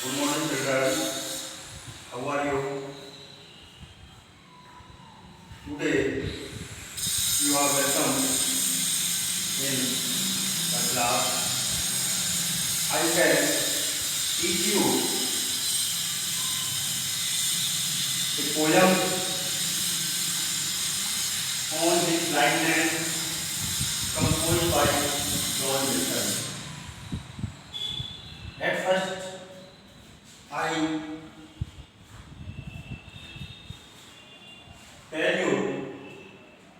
Good morning, children. How are you? Today you are welcome in the class. I can teach you a poem on his blindness composed by John Milton. At first, I tell you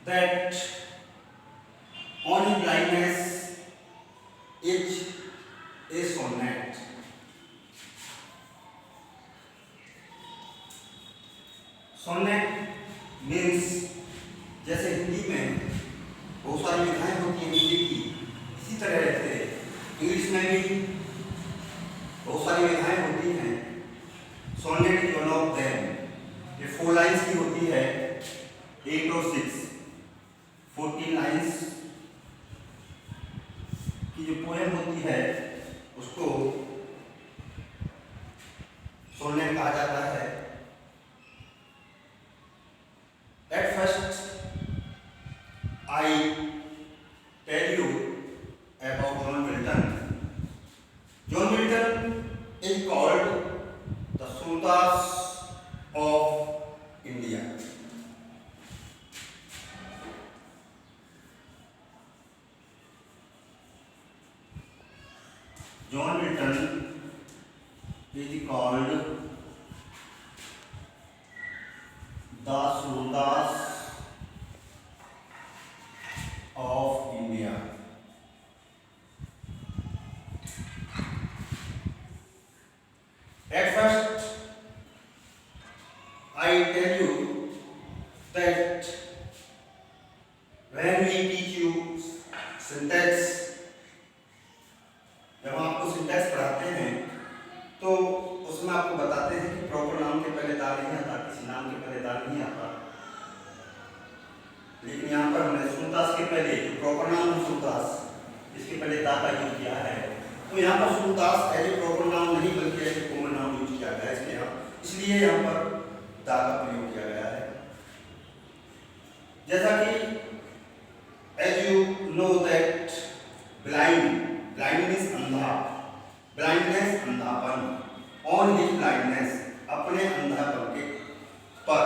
that on his blindness is a sonnet. Sonnet means जैसे हिंदी में बहुत सारी विधाएं होती हैं हिंदी की, इसी तरह से इंग्लिश में भी बहुत सारी विधाएं होती हैं। Sonnet is one of them. ये 4 लाइन्स की होती है, 8 और 6, 14 लाइन्स की जो पोएम होती है उसको सोनेट कहा जाता है। At first I tell you about John Milton. John Milton is called the Sundas of India. John Milton is called the Sundas of India. At first, I tell you that when we teach you syntax, जब हम आपको syntax पढ़ाते हैं तो उसमें आपको बताते हैं कि प्रॉपर नाउन के पहले दाल नहीं आता, किसी नाम के पहले दाल नहीं आता। लेकिन यहाँ पर हमने सुनतास के पहले जो प्रॉपर नाउन है सुनतास, इसके पहले दा का यूज किया है। तो यहाँ पर सुनतास एज ए प्रॉपर नाउन नहीं बल्कि as a common noun use किया गया है, इसलिए यहाँ पर दा का प्रयोग किया गया है। जैसा कि as you know that blind means अंधा, ब्लाइंडनेस अंधापन, ऑन हिज ब्लाइंडनेस अपने अंधापन के पर,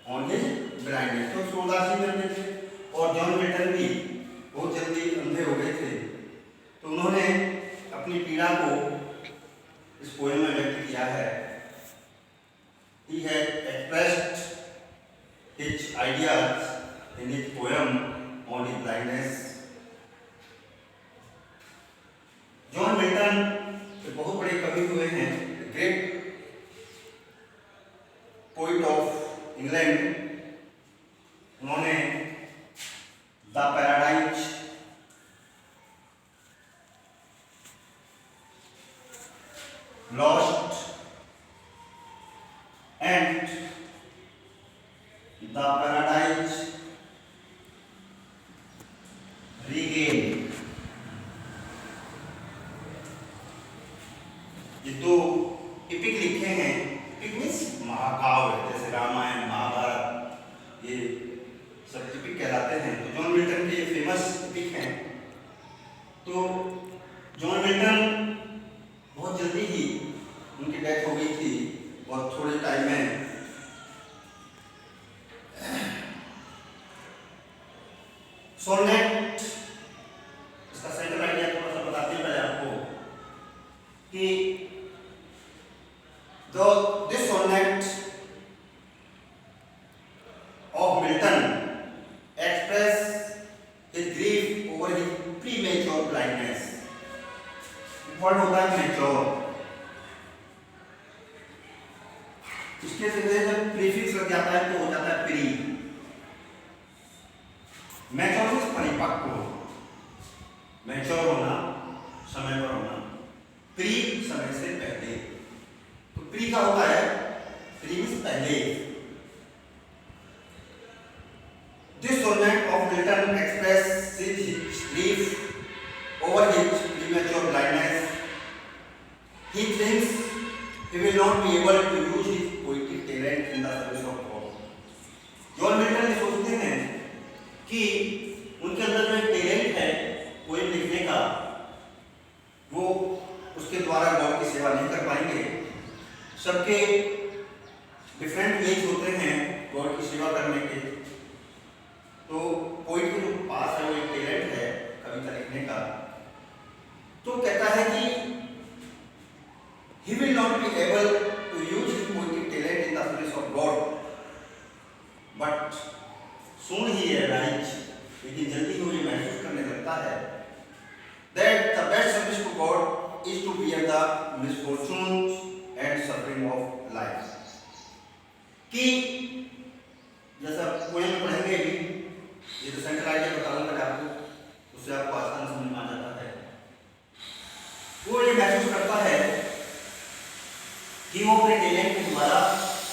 ऑन हिज ब्लाइंडनेस। तो सूरदास जी अंधे थे और जॉन मिल्टन भी बहुत जल्दी अंधे हो गए थे, तो उन्होंने अपनी पीड़ा को इस पोएम में व्यक्त किया है। He had expressed his ideas in his poem on his blindness. John Milton बहुत बड़े कवि हुए हैं, ग्रेट पोइट ऑफ इंग्लैंड। उन्होंने the paradise, lost and the paradise regain, ये दो इपिक लिखे हैं। इपिक मीन्स महाकाव्य, जैसे रामायण महाभारत, ये सब इपिक कहलाते हैं। तो जॉन मिल्टन के ये फेमस इपिक हैं। तो जॉन मिल्टन बहुत जल्दी ही उनकी डेथ हो गई थी और थोड़े टाइम में सोनेट, इसका सेंट्रल आइडिया थोड़ा सा बताते हैं पहले आपको कि this sonnet of Milton express his grief over his premature blindness. Word होता है मैच्योर, इसके जगह जब प्रीफिक्स लग जाता है तो हो जाता है प्री। मैच्योर मीन्स परिपक्व, मैच्योर होना, समय पर होना, प्री समय से पहले। तो प्री का होता है, प्री मीन्स पहले। This sonnet of Milton expresses his grief over his premature blindness. He thinks he will not be able to use his poetic talent in the service of God. John Milton ये सोचते हैं कि उनके अंदर जो एक talent है poem लिखने का, वो उसके द्वारा गॉड की सेवा नहीं कर पाएंगे। सबके डिफरेंट वेज होते हैं गॉड की सेवा करने के। तो पोइट के जो पास है वो एक टैलेंट है कविता लिखने का, तो कहता है कि he will not be able to use his poetic talent in the service of God, but soon he realized, लेकिन जल्दी ही वो ये महसूस करने लगता है that the best service to God is to bear the misfortunes and suffering of life. कि जैसा पोएम में पढ़ेंगे भी, ये तो सेंट्रल आइडिया बताऊंगा आपको, उससे आपको आसान समझ में आ जाता है। वो ये महसूस करता है कि वो अपने टैलेंट के द्वारा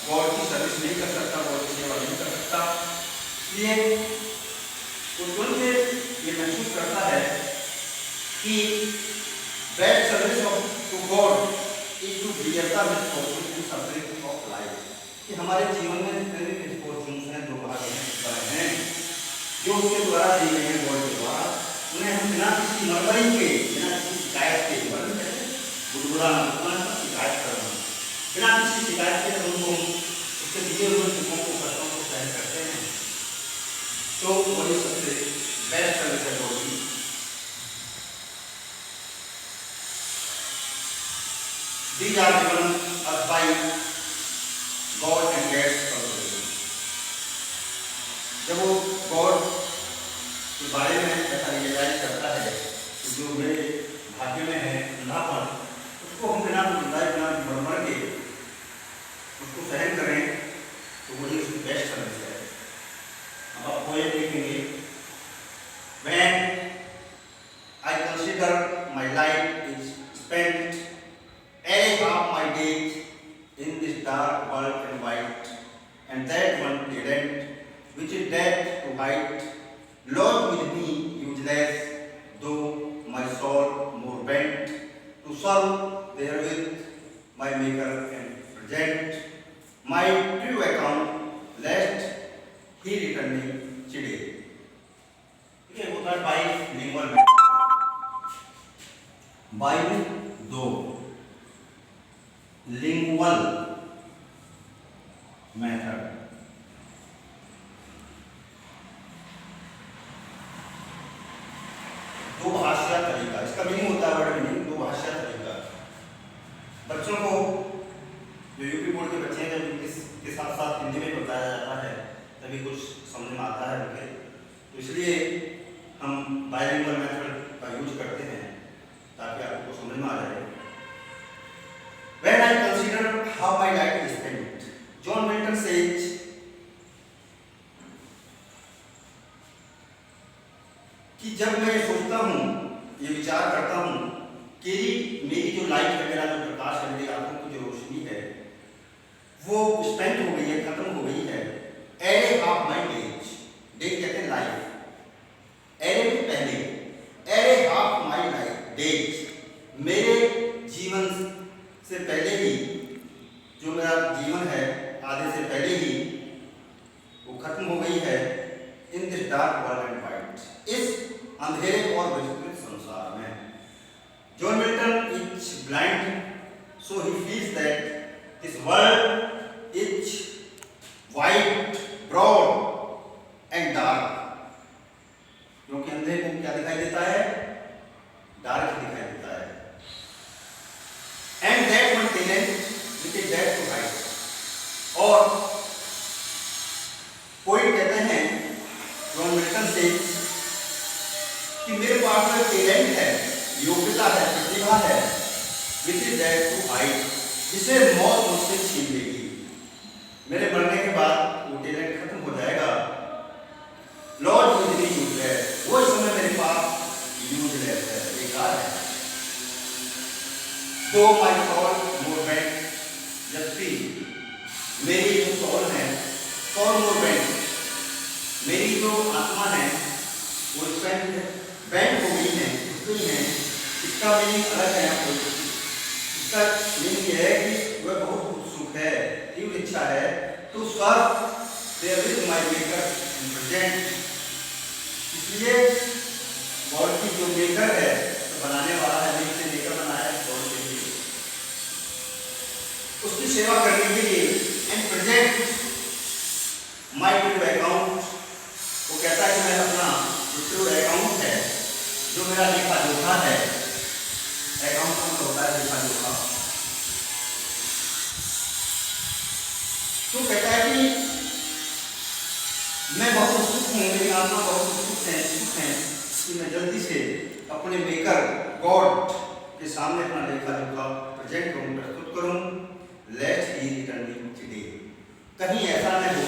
गॉड की सर्विस नहीं कर सकता, गॉड की सेवा नहीं कर सकता। इसलिए वो तुरंत ये महसूस करता है कि best service to God is to bear the misfortune and suffering of life. कि हमारे जीवन में जितने भी मिसफॉर्चून्स हैं, दुर्भाग्य हैं, जो उसके द्वारा दिए गए हैं गॉड के द्वारा, उन्हें हम बिना किसी मरमरिंग के, बिना किसी शिकायत के, गुड़गुड़ाना, शिकायत करना, बिना किसी शिकायत के उनको उसके दिए हुए दुखों को, कष्टों को सहन करते हैं, तो वही सबसे बेस्ट सर्विस होगी। These are given us by God and gets consolation. जब वो गॉड के बारे में ऐसा रियलाइज करता है कि जो मेरे भाग्य में है अंधापन, उसको हम बिना मरमर के उसको सहन करें, तो वही उसकी बेस्ट सर्विस है। अब आप पोएम देखेंगे, When I consider my life is spent, as half my days in this dark world and white, and that one talent which is dead to hide, lost with me useless, though my soul more bent to serve therewith my maker and present my true account lest he returning chide. ठीक है, होता है bilingual method. Bile दो, lingual method. दो भाषा तरीका, इसका meaning होता है वर्ड मीनिंग, दो भाषा तरीका। बच्चों को, जो यूपी बोर्ड के बच्चे हैं, जब इसके साथ साथ हिंदी में बताया जाता है तभी कुछ समझ में आता है उनके, तो इसलिए हम बाइलिंगुअल मेथड का यूज करते हैं ताकि आपको समझ में आ जाए। When I consider how my life is spent, John Milton says, कि जब मैं सोचता हूँ, ये विचार करता हूँ कि मेरी जो लाइफ है, मेरा जो प्रकाश है, मेरी आंखों की जो रोशनी है, वो स्पेंड हो गई है, खत्म हो गई है। Array of my days, days कहते हैं लाइफ, एरे में पहले, array of my life days, मेरे जीवन से पहले ही, जो मेरा जीवन है आधे से पहले ही वो खत्म हो गई है। In this dark world and wide, इस अंधेरे और विस्तृत संसार में। John Milton is blind, so he feels that this world is wide, broad and dark. क्योंकि अंधे को क्या दिखाई देता है? डार्क दिखाई देता है। And that one talent which is death to hide. और पोइट कहते हैं, जॉन मिल्टन से, कि मेरे पास में टैलेंट है, योग्यता है, प्रतिभा है, which is death to hide, जिसे मौत मुझसे छीन लेगी। मेरे मरने के बाद वो टैलेंट खत्म हो जाएगा। लॉर्ड मुझे यूज है, वो समय मेरे पास यूजलेस है, बेकार है। तो माई सॉल मूवमेंट, जबकि मेरी जो सॉल है, सॉल मूवमेंट, मेरी जो आत्मा है, वो बैंड हो गई है, इसका मीनिंग अलग है। आपको इसका मीनिंग यह है कि वह serve there with my maker in present. इसलिए गॉड की जो मेकर है, तो बनाने वाला है, जिसने मेकर बनाया है गॉड के लिए, उसकी सेवा करने के लिए and present my true account. वो कहता है कि मैं अपना जो ट्रू अकाउंट है, जो मेरा लेखा जोखा है, अकाउंट का होता है लेखा जोखा, तो कहता है कि मैं बहुत उत्सुक हूँ, मेरी आत्मा बहुत उत्सुक है कि मैं जल्दी से अपने मेकर गॉड के सामने अपना लेखा जोखा प्रेजेंट करूँ, प्रस्तुत करूँ। लेट ही रिटर्निंग टुडे, कहीं ऐसा न हो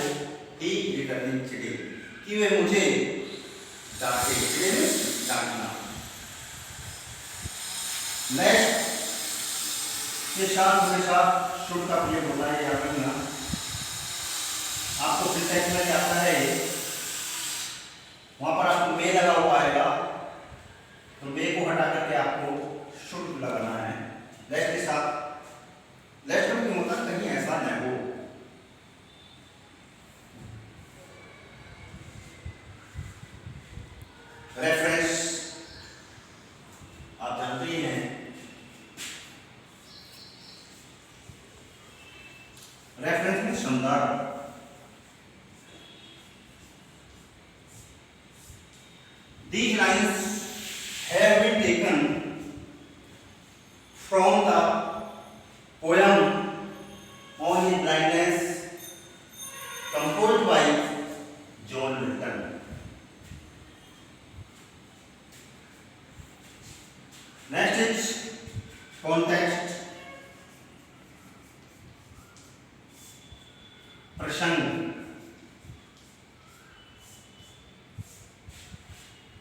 ही रिटर्निंग टुडे कि वे मुझे डांटे, डांटना। नेक्स्ट के साथ हमेशा शुड का प्रयोग होता है, याद रखना। आपको सिंटैक्स में क्या आता है, वहां पर आपको मे लगा हुआ आएगा, तो मे को हटा करके आपको शुड लगाना है। लेट के साथ लेट शुड क्यों होता है, कहीं ऐसा न हो। रेफरेंस आप जानते ही हैं, रेफरेंस में संदर्भ। These lines have been taken from the poem on his blindness, composed by John Milton. Next is context, प्रसंग।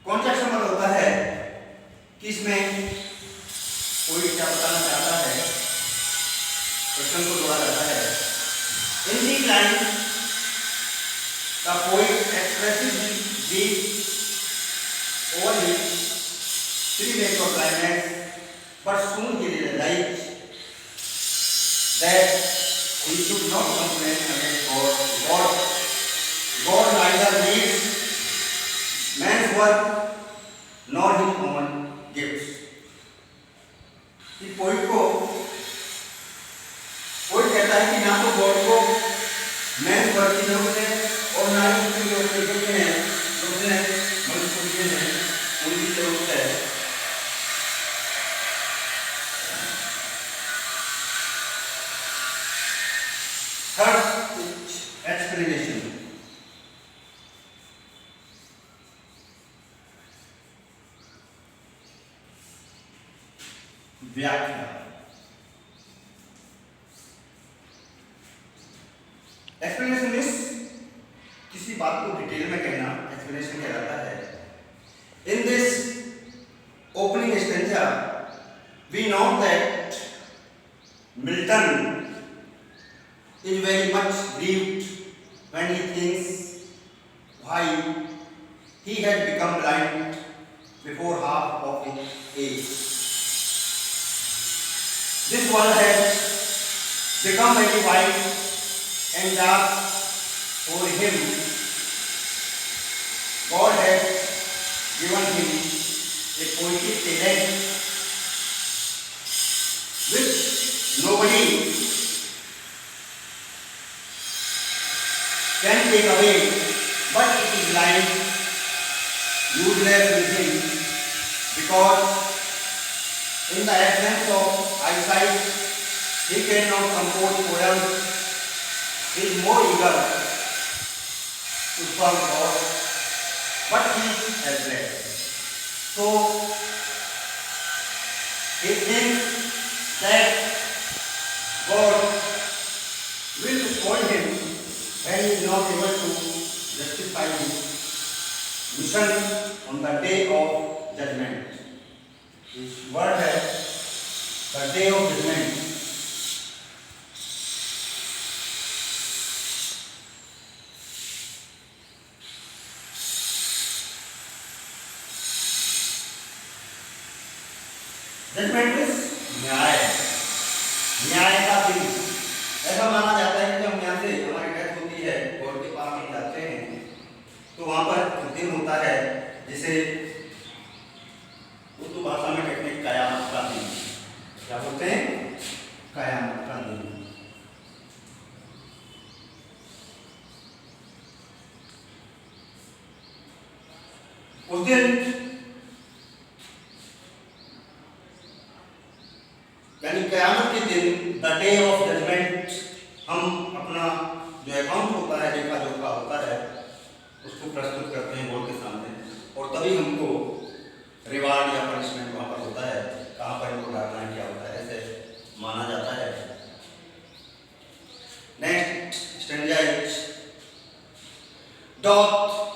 कॉन्टेक्स्ट मतलब होता है कि इसमें कोई क्या बताना चाहता है, प्रसंग को जोड़ा जाता है। In the line the poet expresses grief over his three days of blindness, but soon he realized that he should not complain against God. God neither needs man's work nor his own gifts. कि poet कहता है कि ना तो God को man work की जरूरत है और ना ही उसके जो गिफ्ट हैं, जो उसने मनुष्य को दिए हैं, उनकी जरूरत है। थर्ड एक्सप्लेनेशन, व्याख्या। एक्सप्लेनेशन मीन्स किसी बात को डिटेल में कहना, एक्सप्लेनेशन कहलाता है। In this opening stanza we know that Milton is very much grieved when he thinks why he had become blind before half of his age. This world has become very wide and dark for him. God has given him a poetic talent which nobody can take away, but it is lying useless with him, because in the absence of eyesight he cannot compose poems. He is more eager to serve God, but he has less. So he thinks that God will scold him when he is not able to justify his mission on the day of judgment. His word है the day of judgment. Judgment is न्याय, न्याय का दिन। ऐसा माना जाता है कि जब यहाँ से हमारी डेथ होती है तो वहाँ पर एक दिन होता है जिसे उर्दू भाषा में कहते हैं कयामत का दिन। क्या बोलते हैं? कयामत का दिन। उस दिन यानी कयामत के दिन, द डे ऑफ जजमेंट, हम अपना जो अकाउंट होता है, लेखा जोखा होता है, उसको प्रस्तुत करते हैं बोर्ड के सामने, और तभी हमको रिवार्ड या पनिशमेंट वहाँ पर होता है, कहाँ पर इनको डालना है, क्या होता है, ऐसे माना जाता है। Next stanza is doth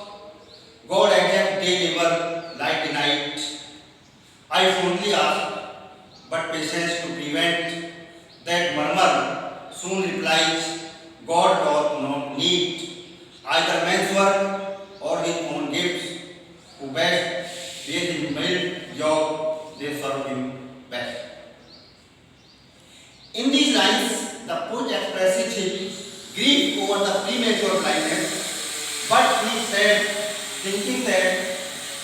God exact day labor like the night. I fondly ask, but patience to prevent that murmur soon replies, God doth not need either man's work or his own gifts, who best bear his mild job, they serve him best. In these lines, the poet expresses his grief over the premature blindness, but he said, thinking that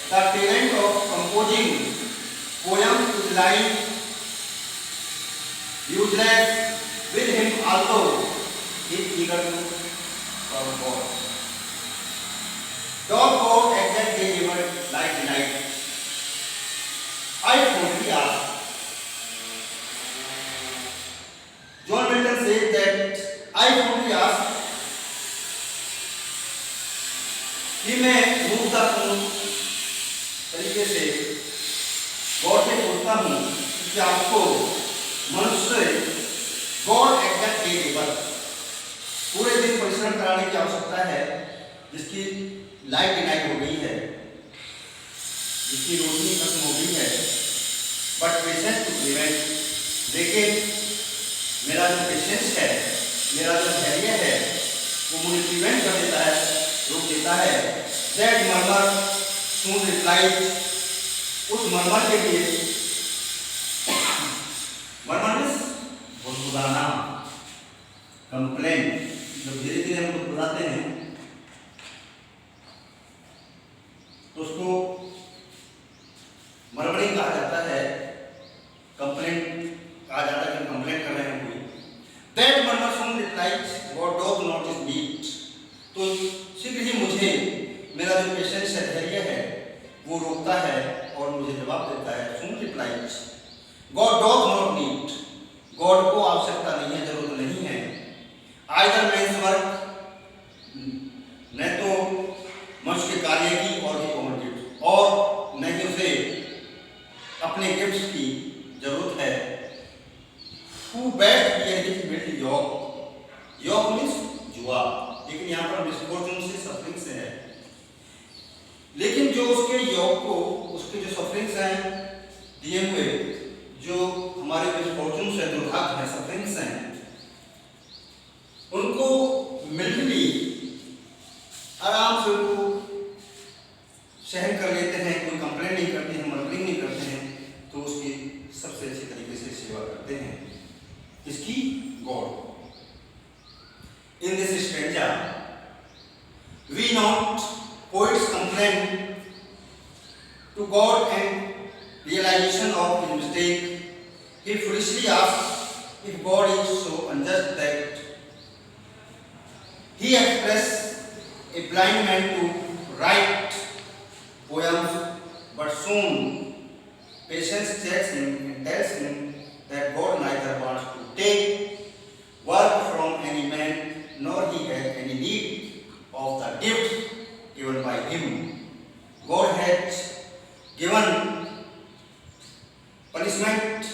the talent of composing poems is lying useless with him, although he is eager to serve God. Doth God exact day labor like the night? I fondly ask. John Milton says that I fondly ask कि मैं मूर्खतापूर्ण तरीके से God से पूछता हूँ कि आपको मनुष्य गॉड एग्जैक्ट डे लेबर पूरे दिन परिश्रम कराने की आवश्यकता है, जिसकी लाइट डिनाइट हो गई है, जिसकी रोशनी खत्म हो गई है, बट पेशेंस टू प्रिवेंट, लेकिन मेरा जो पेशेंस है, मेरा जो धैर्य है, वो मुझे प्रिवेंट कर देता है, रोक देता है। दैट मर्मर सून रिप्लाइज, उस मर्मर के लिए, मर्मर मीन्स बुदबुदाना, कंप्लेन, जब धीरे धीरे हम बुदबुदाते हैं तो उसको मर्मरिंग कहा जाता है, कंप्लेन कहा जाता है कि कंप्लेन कर रहे हैं कोई। That murmur soon replies, God doth not his need, तो शीघ्र ही मुझे मेरा जो पेशेंस है, धैर्य है, वो रोकता है और मुझे जवाब देता है। Soon replies, God doth not need, God को आवश्यकता नहीं है, जरूरत नहीं है। आइदर मैन्स वर्क, न तो मनुष्य के कार्य की और ही ओन गिफ्ट, और न ही उसे अपने गिफ्ट्स की जरूरत है। Who best bear his mild yoke, yoke means जुआ, लेकिन यहाँ पर मिसफॉर्चून से, सफरिंग से है, लेकिन जो उसके योग को, उसके जो सफरिंग्स हैं दिए हुए, जो हमारे मिसफॉर्चून से, दुर्भाग्य है, सफरिंग्स हैं, उनको मिलकर आराम से उनको सहन कर लेते हैं, कोई कंप्लेन नहीं करते हैं, मर्मरिंग नहीं करते हैं, तो उसकी सबसे अच्छे तरीके से सेवा करते हैं। इसकी God. In this stanza, we note poet's complaint to God and realization of his mistake. He foolishly asks if God is so unjust that he expressed a blind man to write poems, but soon patience checks him and tells him that God neither wants to take work from any man, nor he has any need of the gift given by him. God has given punishment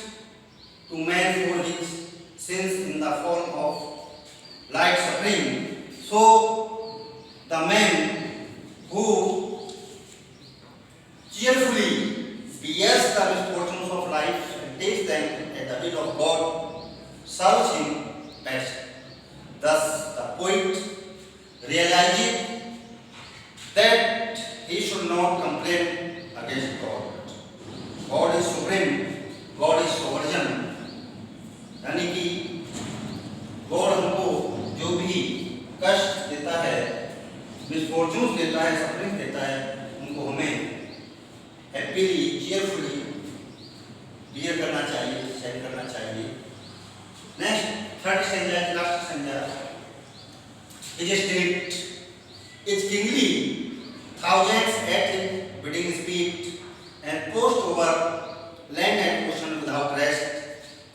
to man for his sins in the form of light suffering. So the man who cheerfully bears the misfortunes of life and takes them at the will of God serves him best. Thus the poet realizes that he should not complain against God. God is supreme, God is sovereign, यानी कि God हमको जो भी कष्ट देता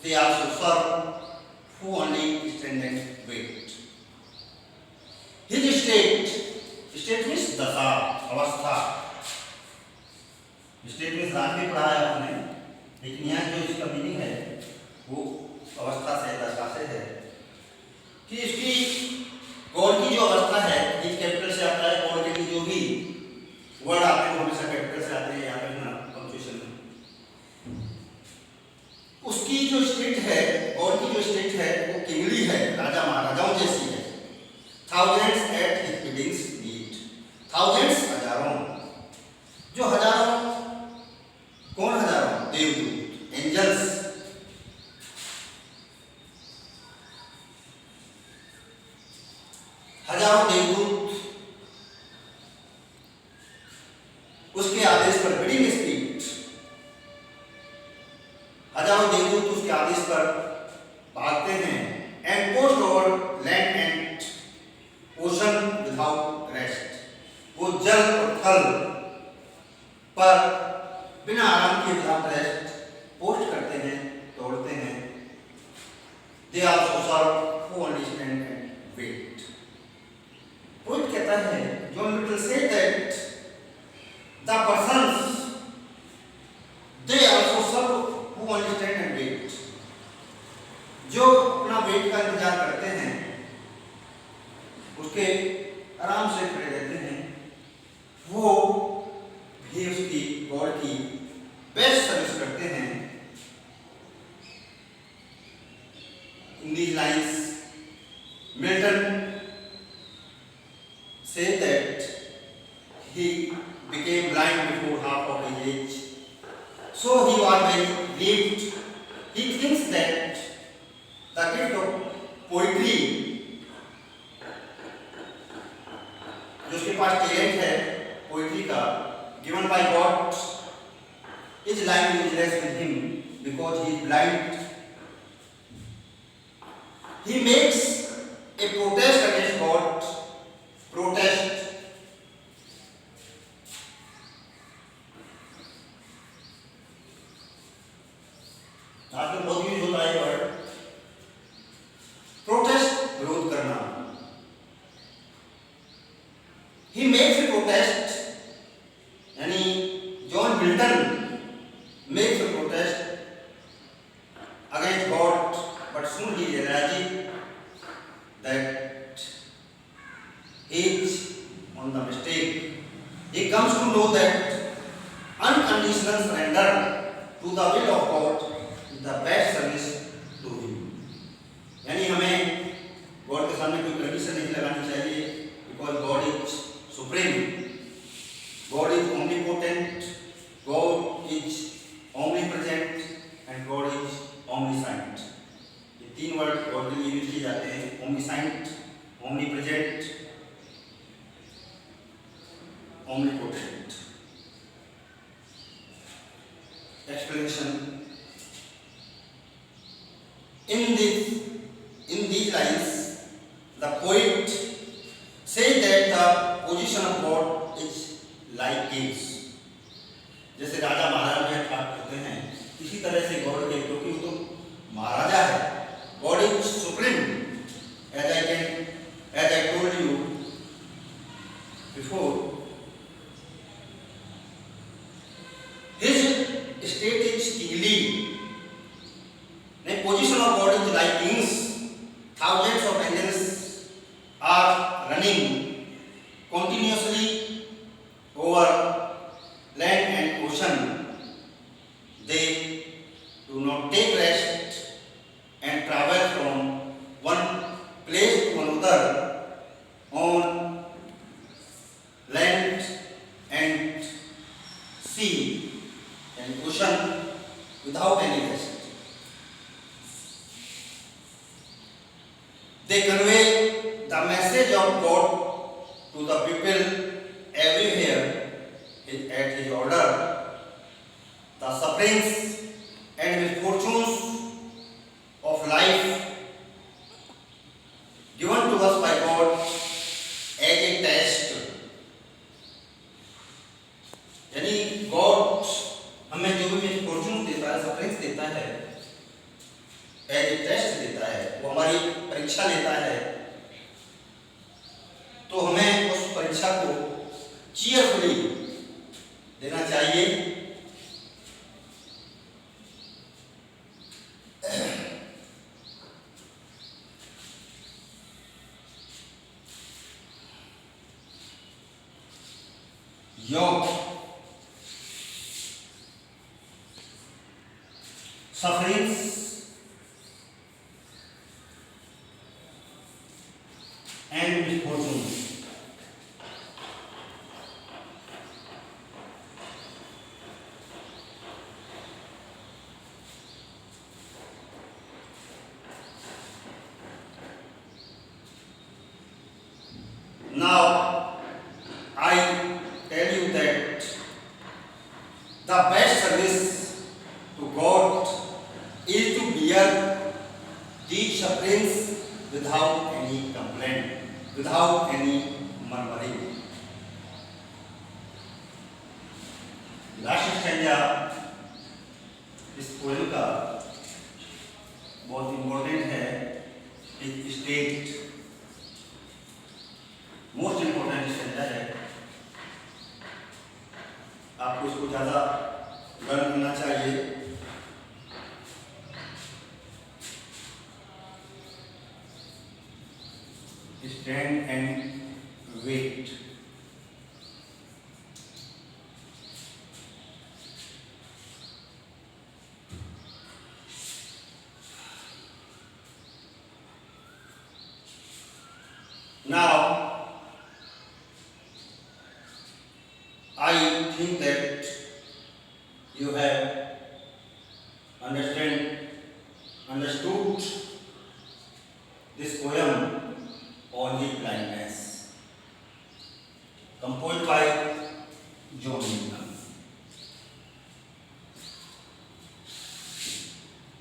they also serve who only stand and wait. His state means दशा, अवस्था. State में रात में पढ़ा है आपने, लेकिन यहाँ जो इसका मीनिंग है वो अवस्था से, दशा से है कि इसकी गॉड की जो अवस्था है, इस कैपिटल से आता है. गॉड के लिए जो भी वर्ड आते हैं वो हमेशा कैपिटल से आते हैं. यहाँ पे ना पंक्चुएशन में उसकी जो स्टेट है, गॉड की जो स्टेट है वो किंगली है, राजा महाराजाओं जैसी है. Thousands at his biddings meet. Thousands हजारों, जो हजारों, कौन हजारों? देवदूत, एंजल्स. हजारों देवदूत उसके आदेश पर बिडिंग स्पीच. हजारों देवदूत उसके आदेश पर भागते हैं. And post over land and ocean without rest. वो जल और थल पर बिना आराम के, विदाउट रेस्ट, पोस्ट करते हैं, दौड़ते हैं. They also serve who only stand and wait. Poet कहता है, जॉन लिटल से that the persons they also serve who only stand and wait. जो अपना वेट का इंतजार करते हैं, उसके आराम से खड़े रहते हैं, वो भी उसकी गॉड की बेस्ट सर्विस करते हैं. In these lines Milton say that he became blind before half of his age, so he was very grieved. He thinks that the gift of poetry, जो उसके पास टैलेंट है पोइट्री का, given by God, is lying useless with him because he is blind. He makes a protest against God. Protest. आज तो बहुत use होता है word protest, विरोध करना. ही मेक्स ए प्रोटेस्ट, यानी John Milton makes a protest against God, but soon he realize that is on the mistake. He comes to know that unconditional surrender to the will of God is the best service to him. यानी हमें God के सामने कोई condition नहीं लगानी चाहिए, because God is supreme, God is omnipotent, God is omnipresent and God is omniscient. ये तीन वर्ड गॉड के लिए यूज किए जाते हैं, omniscient, omnipresent, omnipotent. Explanation. In these lines, the poet says that the position of God is like kings. जैसे राजा महाराजा होते हैं, इसी तरह से गॉड के, क्योंकि वो तो महाराजा है. God is supreme, as I told you before. His state is kingly. The position of God is like kings. Thousands of angels are running continuously over land and ocean. They do not take rest and travel from one place to another on land and sea and ocean without any rest. They convey the message of God to the people everywhere at his order. The sufferings and misfortunes of life given to us by God as a test. यानी God हमें जो भी misfortune देता है, sufferings देता है, as a test देता है, वो हमारी परीक्षा लेता है, तो हमें उस परीक्षा को चीयरफुली देना चाहिए। Your sufferings and misfortunes now I tell you that the best service to God is to bear these sufferings without any complaint, without any murmuring. Last stanza इस पोएम का बहुत इंपॉर्टेंट है, एक स्टेट मोस्ट इंपॉर्टेंट स्टैंजा है। आपको इसको ज़्यादा learn करना चाहिए। Stand and wait. Now I think that you have understood this poem on his blindness, composed by John Milton.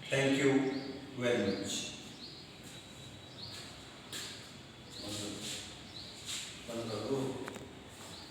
Thank you very much.